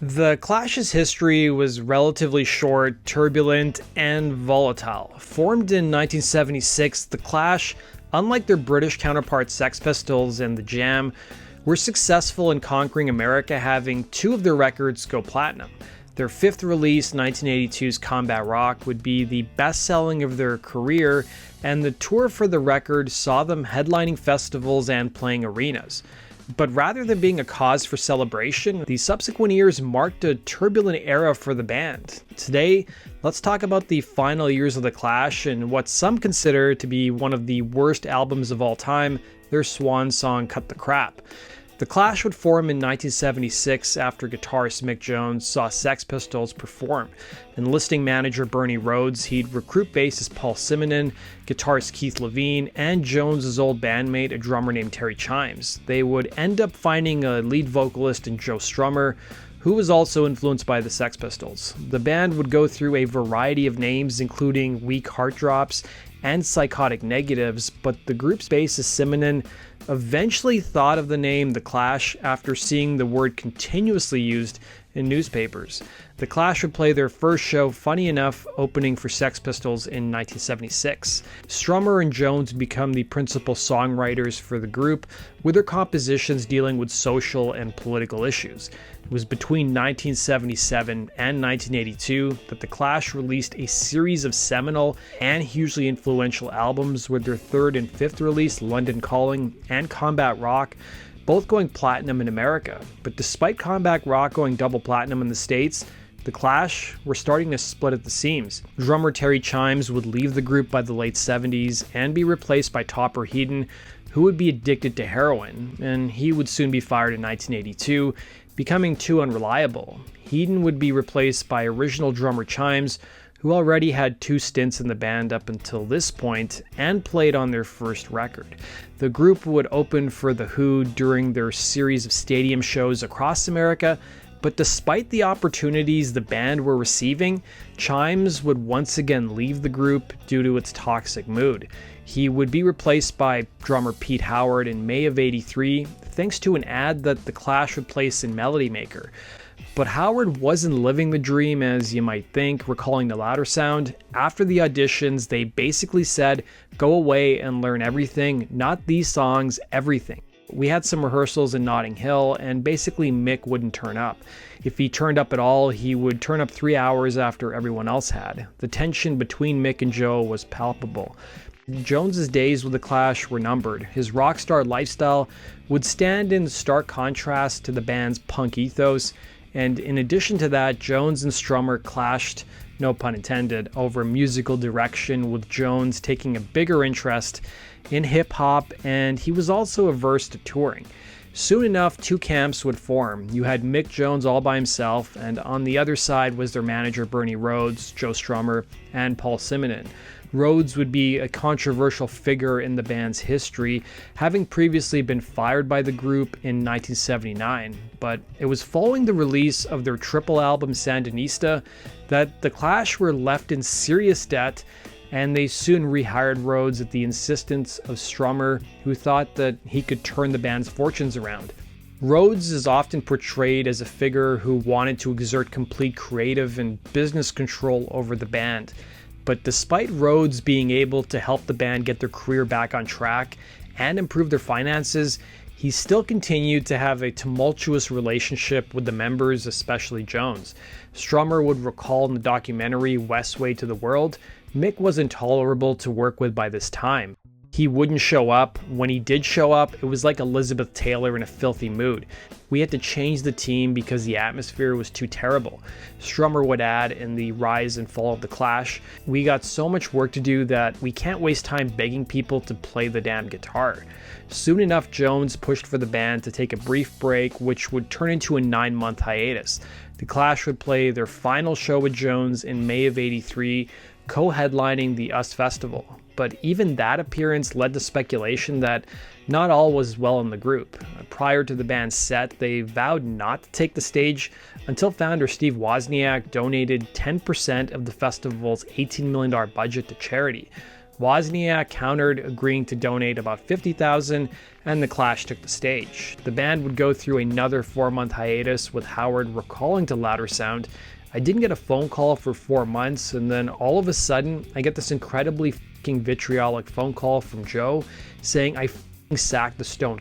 The Clash's history was relatively short, turbulent, and volatile. Formed in 1976, The Clash, unlike their British counterparts Sex Pistols and The Jam, were successful in conquering America, having two of their records go platinum. Their fifth release, 1982's Combat Rock, would be the best-selling of their career, and the tour for the record saw them headlining festivals and playing arenas. But rather than being a cause for celebration, the subsequent years marked a turbulent era for the band. Today, let's talk about the final years of The Clash and what some consider to be one of the worst albums of all time, their swan song Cut the Crap. The Clash would form in 1976 after guitarist Mick Jones saw Sex Pistols perform. Enlisting manager Bernie Rhodes, he'd recruit bassist Paul Simonon, guitarist Keith Levene, and Jones's old bandmate, a drummer named Terry Chimes. They would end up finding a lead vocalist in Joe Strummer, who was also influenced by the Sex Pistols. The band would go through a variety of names, including Weak Heart Drops and Psychotic Negatives, but the group's bassist Simonon eventually thought of the name The Clash after seeing the word continuously used in newspapers. The Clash would play their first show, funny enough, opening for Sex Pistols in 1976. Strummer and Jones become the principal songwriters for the group, with their compositions dealing with social and political issues. It was between 1977 and 1982 that The Clash released a series of seminal and hugely influential albums, with their third and fifth release, London Calling and Combat Rock, both going platinum in America. But despite Combat Rock going double platinum in the States, The Clash were starting to split at the seams. Drummer Terry Chimes would leave the group by the late 70s and be replaced by Topper Headon, who would be addicted to heroin, and he would soon be fired in 1982, becoming too unreliable. Headon would be replaced by original drummer Chimes, who already had two stints in the band up until this point and played on their first record. The group would open for The Who during their series of stadium shows across America, but despite the opportunities the band were receiving, Chimes would once again leave the group due to its toxic mood. He would be replaced by drummer Pete Howard in May of '83, thanks to an ad that The Clash would place in Melody Maker. But Howard wasn't living the dream, as you might think, recalling the louder sound. After the auditions, they basically said, go away and learn everything, not these songs, everything. We had some rehearsals in Notting Hill, and basically Mick wouldn't turn up. If he turned up at all, he would turn up 3 hours after everyone else had. The tension between Mick and Joe was palpable. Jones's days with The Clash were numbered. His rock star lifestyle would stand in stark contrast to the band's punk ethos, and in addition to that, Jones and Strummer clashed, no pun intended, over musical direction, with Jones taking a bigger interest in hip-hop, and he was also averse to touring. Soon enough, two camps would form. You had Mick Jones all by himself, and on the other side was their manager Bernie Rhodes, Joe Strummer, and Paul Simonon. Rhodes would be a controversial figure in the band's history, having previously been fired by the group in 1979. But it was following the release of their triple album Sandinista that The Clash were left in serious debt, and they soon rehired Rhodes at the insistence of Strummer, who thought that he could turn the band's fortunes around. Rhodes is often portrayed as a figure who wanted to exert complete creative and business control over the band. But despite Rhodes being able to help the band get their career back on track and improve their finances, he still continued to have a tumultuous relationship with the members, especially Jones. Strummer would recall in the documentary West Way to the World, Mick was intolerable to work with by this time. He wouldn't show up. When he did show up, it was like Elizabeth Taylor in a filthy mood. We had to change the team because the atmosphere was too terrible. Strummer would add in the rise and fall of The Clash, we got so much work to do that we can't waste time begging people to play the damn guitar. Soon enough, Jones pushed for the band to take a brief break, which would turn into a 9-month hiatus. The Clash would play their final show with Jones in May of '83, co-headlining the US Festival. But even that appearance led to speculation that not all was well in the group. Prior to the band's set, they vowed not to take the stage until founder Steve Wozniak donated 10% of the festival's $18 million budget to charity. Wozniak countered, agreeing to donate about $50,000, and the Clash took the stage. The band would go through another 4-month hiatus, with Howard recalling to Louder Sound, "I didn't get a phone call for 4 months, and then all of a sudden, I get this incredibly fucking vitriolic phone call from Joe saying I fucking sacked the Stone.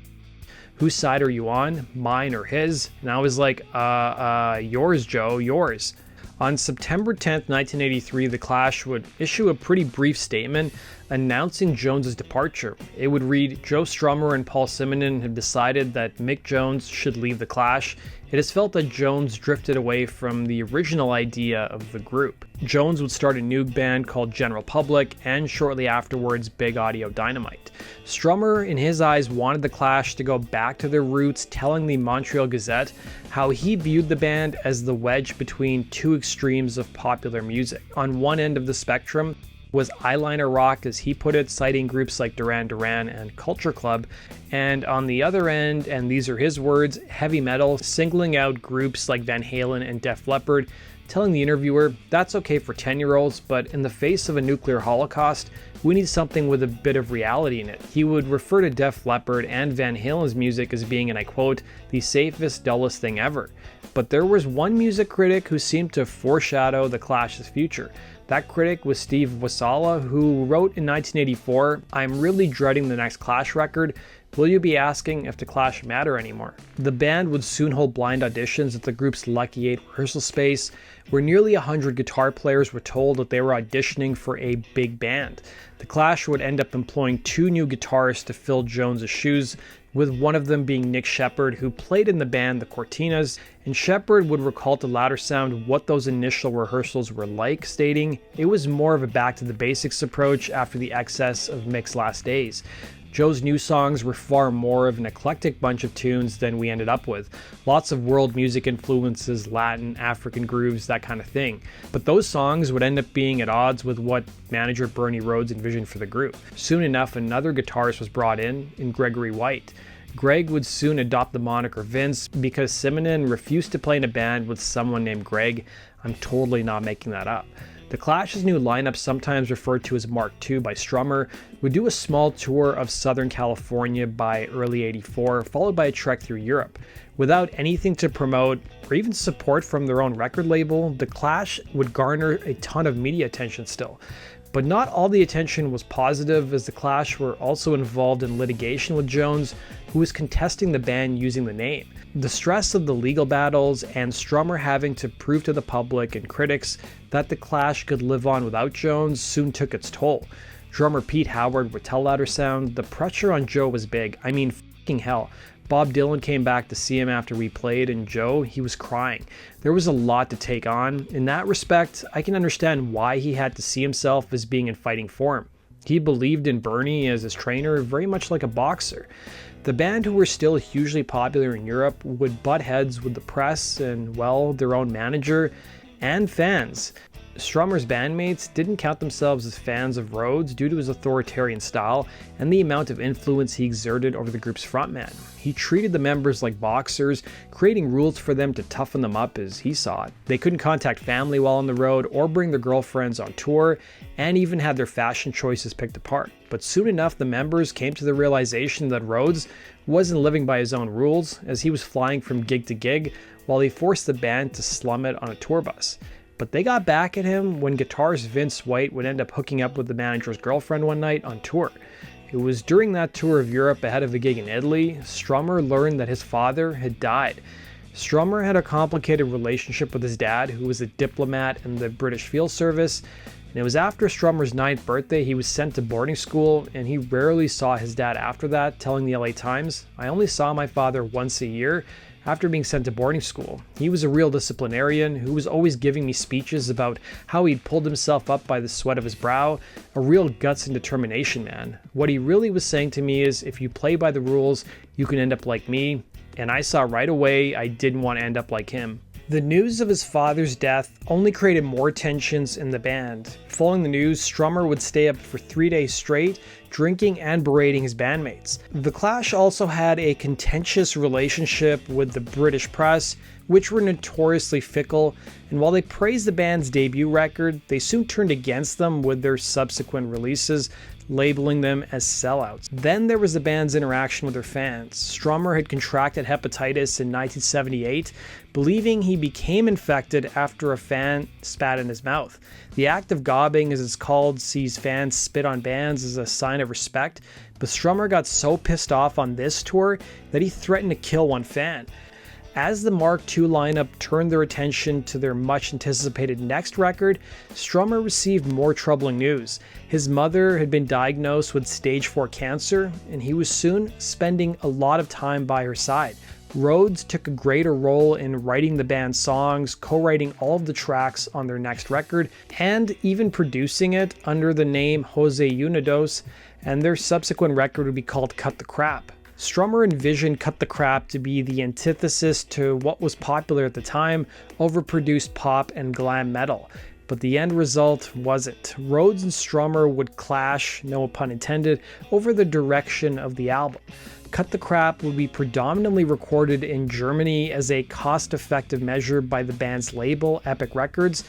Whose side are you on? Mine or his?" And I was like, yours, Joe, yours. On September 10th, 1983, The Clash would issue a pretty brief statement announcing Jones's departure. It would read, "Joe Strummer and Paul Simonon have decided that Mick Jones should leave The Clash. It is felt that Jones drifted away from the original idea of the group." Jones would start a new band called General Public, and shortly afterwards, Big Audio Dynamite. Strummer, in his eyes, wanted The Clash to go back to their roots, telling the Montreal Gazette how he viewed the band as the wedge between two extremes of popular music. On one end of the spectrum was eyeliner rock, as he put it, citing groups like Duran Duran and Culture Club, and on the other end, and these are his words, heavy metal, singling out groups like Van Halen and Def Leppard, telling the interviewer, "That's okay for 10-year-olds, but in the face of a nuclear holocaust, we need something with a bit of reality in it." He would refer to Def Leppard and Van Halen's music as being, and I quote, "the safest, dullest thing ever." But there was one music critic who seemed to foreshadow The Clash's future. That critic was Steve Wasala, who wrote in 1984, "I'm really dreading the next Clash record. Will you be asking if The Clash matter anymore?" The band would soon hold blind auditions at the group's Lucky 8 rehearsal space, where nearly 100 guitar players were told that they were auditioning for a big band. The Clash would end up employing 2 new guitarists to fill Jones's shoes, with one of them being Nick Shepard, who played in the band The Cortinas, and Shepard would recall to Louder Sound what those initial rehearsals were like, stating, "It was more of a back-to-the-basics approach after the excess of Mick's last days. Joe's new songs were far more of an eclectic bunch of tunes than we ended up with. Lots of world music influences, Latin, African grooves, that kind of thing. But those songs would end up being at odds with what manager Bernie Rhodes envisioned for the group." Soon enough, another guitarist was brought in Gregory White. Greg would soon adopt the moniker Vince because Simonon refused to play in a band with someone named Greg. I'm totally not making that up. The Clash's new lineup, sometimes referred to as Mark II by Strummer, would do a small tour of Southern California by early '84, followed by a trek through Europe. Without anything to promote or even support from their own record label, The Clash would garner a ton of media attention still. But not all the attention was positive, as The Clash were also involved in litigation with Jones, who was contesting the band using the name. The stress of the legal battles and Strummer having to prove to the public and critics that The Clash could live on without Jones soon took its toll. Drummer Pete Howard would tell Louder Sound, "The pressure on Joe was big. I mean, fucking hell. Bob Dylan came back to see him after we played, and Joe, he was crying. There was a lot to take on. In that respect, I can understand why he had to see himself as being in fighting form. He believed in Bernie as his trainer, very much like a boxer." The band, who were still hugely popular in Europe, would butt heads with the press and, well, their own manager and fans. Strummer's bandmates didn't count themselves as fans of Rhodes due to his authoritarian style and the amount of influence he exerted over the group's frontman. He treated the members like boxers, creating rules for them to toughen them up as he saw it. They couldn't contact family while on the road or bring their girlfriends on tour, and even had their fashion choices picked apart. But soon enough, the members came to the realization that Rhodes wasn't living by his own rules, as he was flying from gig to gig while he forced the band to slum it on a tour bus. But they got back at him when guitarist Vince White would end up hooking up with the manager's girlfriend one night on tour. It was during that tour of Europe ahead of a gig in Italy, Strummer learned that his father had died. Strummer had a complicated relationship with his dad, who was a diplomat in the British Field Service, and it was after Strummer's 9th birthday he was sent to boarding school, and he rarely saw his dad after that, telling the LA Times, "I only saw my father once a year after being sent to boarding school. He was a real disciplinarian who was always giving me speeches about how he'd pulled himself up by the sweat of his brow, a real guts and determination man. What he really was saying to me is, if you play by the rules, you can end up like me, and I saw right away I didn't want to end up like him." The news of his father's death only created more tensions in the band. Following the news, Strummer would stay up for 3 days straight, drinking and berating his bandmates. The Clash also had a contentious relationship with the British press, which were notoriously fickle, and while they praised the band's debut record, they soon turned against them with their subsequent releases, labeling them as sellouts. Then there was the band's interaction with their fans. Strummer had contracted hepatitis in 1978, believing he became infected after a fan spat in his mouth. The act of gobbing, as it's called, sees fans spit on bands as a sign of respect, but Strummer got so pissed off on this tour that he threatened to kill one fan. As the Mark II lineup turned their attention to their much-anticipated next record, Strummer received more troubling news. His mother had been diagnosed with stage 4 cancer, and he was soon spending a lot of time by her side. Rhodes took a greater role in writing the band's songs, co-writing all of the tracks on their next record, and even producing it under the name Jose Unidos, and their subsequent record would be called Cut the Crap. Strummer envisioned Cut the Crap to be the antithesis to what was popular at the time, overproduced pop and glam metal. But the end result wasn't. Rhodes and Strummer would clash, no pun intended, over the direction of the album. Cut the Crap would be predominantly recorded in Germany as a cost-effective measure by the band's label, Epic Records,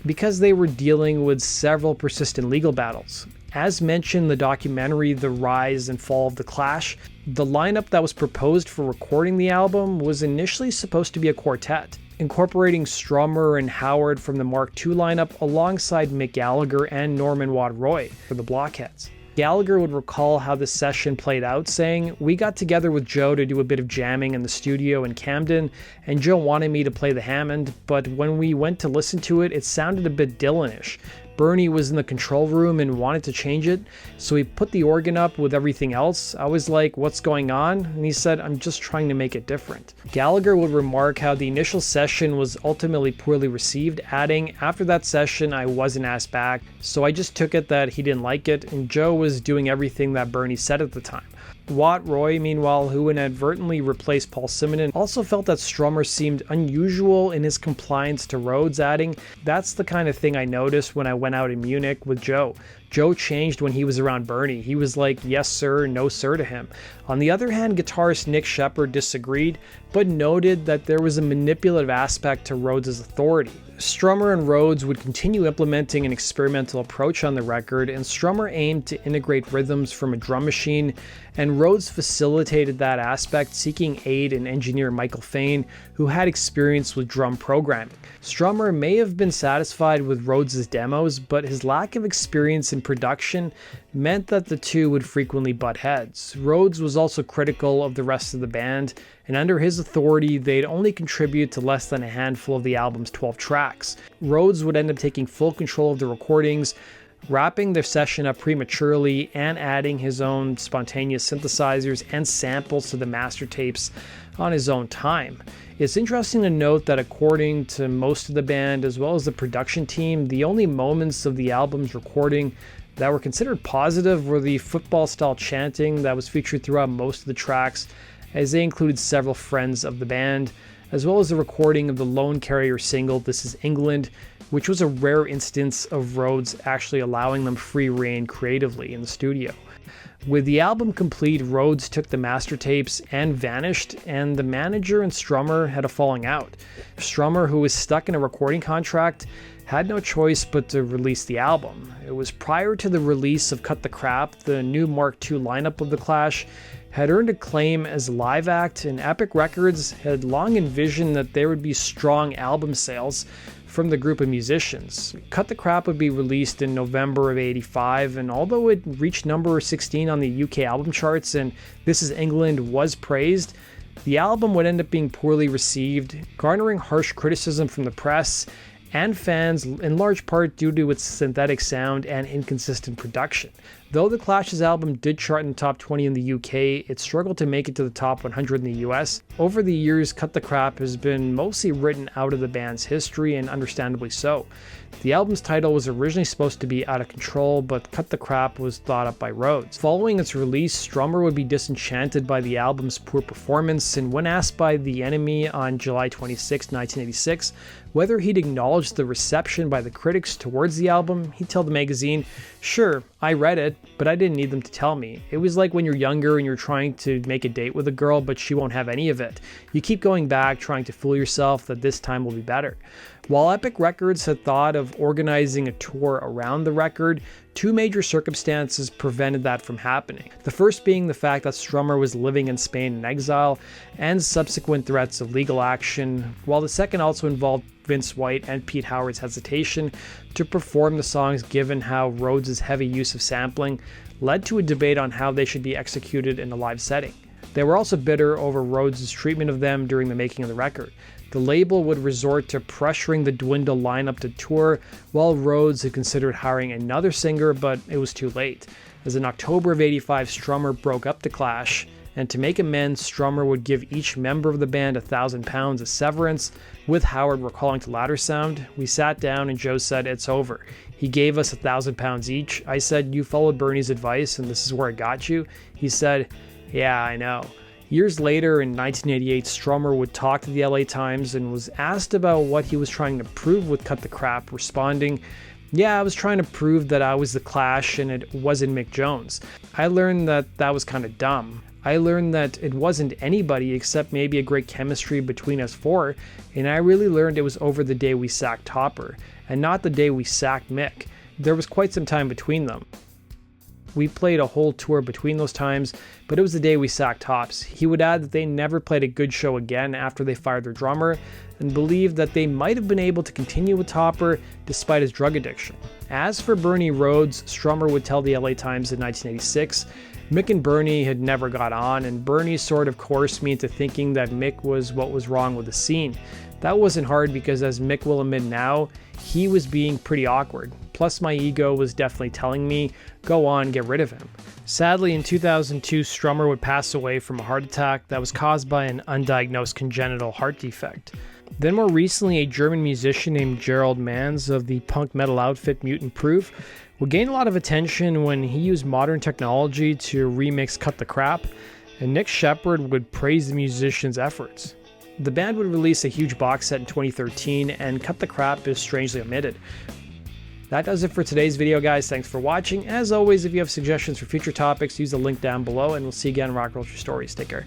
because they were dealing with several persistent legal battles. As mentioned in the documentary The Rise and Fall of the Clash, the lineup that was proposed for recording the album was initially supposed to be a quartet, incorporating Strummer and Howard from the Mark II lineup alongside Mick Gallagher and Norman Watt Roy for the Blockheads. Gallagher would recall how the session played out, saying, "We got together with Joe to do a bit of jamming in the studio in Camden, and Joe wanted me to play the Hammond, but when we went to listen to it, it sounded a bit Dylan-ish. Bernie was in the control room and wanted to change it, so he put the organ up with everything else. I was like, what's going on? And he said, I'm just trying to make it different." Gallagher would remark how the initial session was ultimately poorly received, adding, "After that session, I wasn't asked back, so I just took it that he didn't like it, and Joe was doing everything that Bernie said at the time." Watt Roy, meanwhile, who inadvertently replaced Paul Simonon, also felt that Strummer seemed unusual in his compliance to Rhodes, adding, "That's the kind of thing I noticed when I went out in Munich with Joe. Joe changed when he was around Bernie. He was like, yes sir, no sir to him." On the other hand, guitarist Nick Sheppard disagreed, but noted that there was a manipulative aspect to Rhodes' authority. Strummer and Rhodes would continue implementing an experimental approach on the record, and Strummer aimed to integrate rhythms from a drum machine, and Rhodes facilitated that aspect, seeking aid in engineer Michael Fain, who had experience with drum programming. Strummer may have been satisfied with Rhodes' demos, but his lack of experience in production meant that the two would frequently butt heads. Rhodes was also critical of the rest of the band, and under his authority, they'd only contribute to less than a handful of the album's 12 tracks. Rhodes would end up taking full control of the recordings, wrapping their session up prematurely and adding his own spontaneous synthesizers and samples to the master tapes on his own time. It's interesting to note that according to most of the band, as well as the production team, the only moments of the album's recording that were considered positive were the football-style chanting that was featured throughout most of the tracks, as they included several friends of the band, as well as the recording of the Lone Carrier single This Is England, which was a rare instance of Rhodes actually allowing them free rein creatively in the studio. With the album complete, Rhodes took the master tapes and vanished, and the manager and Strummer had a falling out. Strummer, who was stuck in a recording contract, had no choice but to release the album. It was prior to the release of Cut the Crap, the new Mark II lineup of The Clash had earned acclaim as a live act, and Epic Records had long envisioned that there would be strong album sales from the group of musicians. Cut the Crap would be released in November of '85, and although it reached number 16 on the UK album charts and This Is England was praised, the album would end up being poorly received, garnering harsh criticism from the press and fans, in large part due to its synthetic sound and inconsistent production. Though the Clash's album did chart in the top 20 in the UK, it struggled to make it to the top 100 in the US. Over the years, Cut the Crap has been mostly written out of the band's history, and understandably so. The album's title was originally supposed to be Out of Control, but Cut the Crap was thought up by Rhodes. Following its release, Strummer would be disenchanted by the album's poor performance, and when asked by The Enemy on July 26, 1986, whether he'd acknowledged the reception by the critics towards the album, he'd tell the magazine, "Sure, I read it, but I didn't need them to tell me. It was like when you're younger and you're trying to make a date with a girl, but she won't have any of it. You keep going back, trying to fool yourself that this time will be better." While Epic Records had thought of organizing a tour around the record, two major circumstances prevented that from happening. The first being the fact that Strummer was living in Spain in exile, and subsequent threats of legal action, while the second also involved Vince White and Pete Howard's hesitation to perform the songs given how Rhodes' heavy use of sampling led to a debate on how they should be executed in a live setting. They were also bitter over Rhodes' treatment of them during the making of the record. The label would resort to pressuring the Dwindle lineup to tour, while Rhodes had considered hiring another singer, but it was too late. As in October of '85, Strummer broke up the Clash, and to make amends, Strummer would give each member of the band £1,000 as severance, with Howard recalling to Louder Sound, "We sat down and Joe said, 'It's over.' He gave us £1,000 each. I said, 'You followed Bernie's advice and this is where it got you?' He said, 'Yeah, I know.'" Years later, in 1988, Strummer would talk to the LA Times and was asked about what he was trying to prove with Cut the Crap, responding, "Yeah, I was trying to prove that I was the Clash and it wasn't Mick Jones. I learned that that was kind of dumb. I learned that it wasn't anybody except maybe a great chemistry between us four, and I really learned it was over the day we sacked Topper, and not the day we sacked Mick. There was quite some time between them. We played a whole tour between those times, but it was the day we sacked Tops." He would add that they never played a good show again after they fired their drummer, and believed that they might have been able to continue with Topper despite his drug addiction. As for Bernie Rhodes, Strummer would tell the LA Times in 1986, "Mick and Bernie had never got on, and Bernie sort of coerced me into thinking that Mick was what was wrong with the scene. That wasn't hard because, as Mick will admit now, he was being pretty awkward. Plus my ego was definitely telling me, go on, get rid of him." Sadly, in 2002, Strummer would pass away from a heart attack that was caused by an undiagnosed congenital heart defect. Then more recently, a German musician named Gerald Manz of the punk metal outfit Mutant Proof would gain a lot of attention when he used modern technology to remix Cut the Crap, and Nick Sheppard would praise the musician's efforts. The band would release a huge box set in 2013, and Cut the Crap is strangely omitted. That does it for today's video, guys. Thanks for watching. As always, if you have suggestions for future topics, use the link down below, and we'll see you again in Rock Culture Stories. Take care.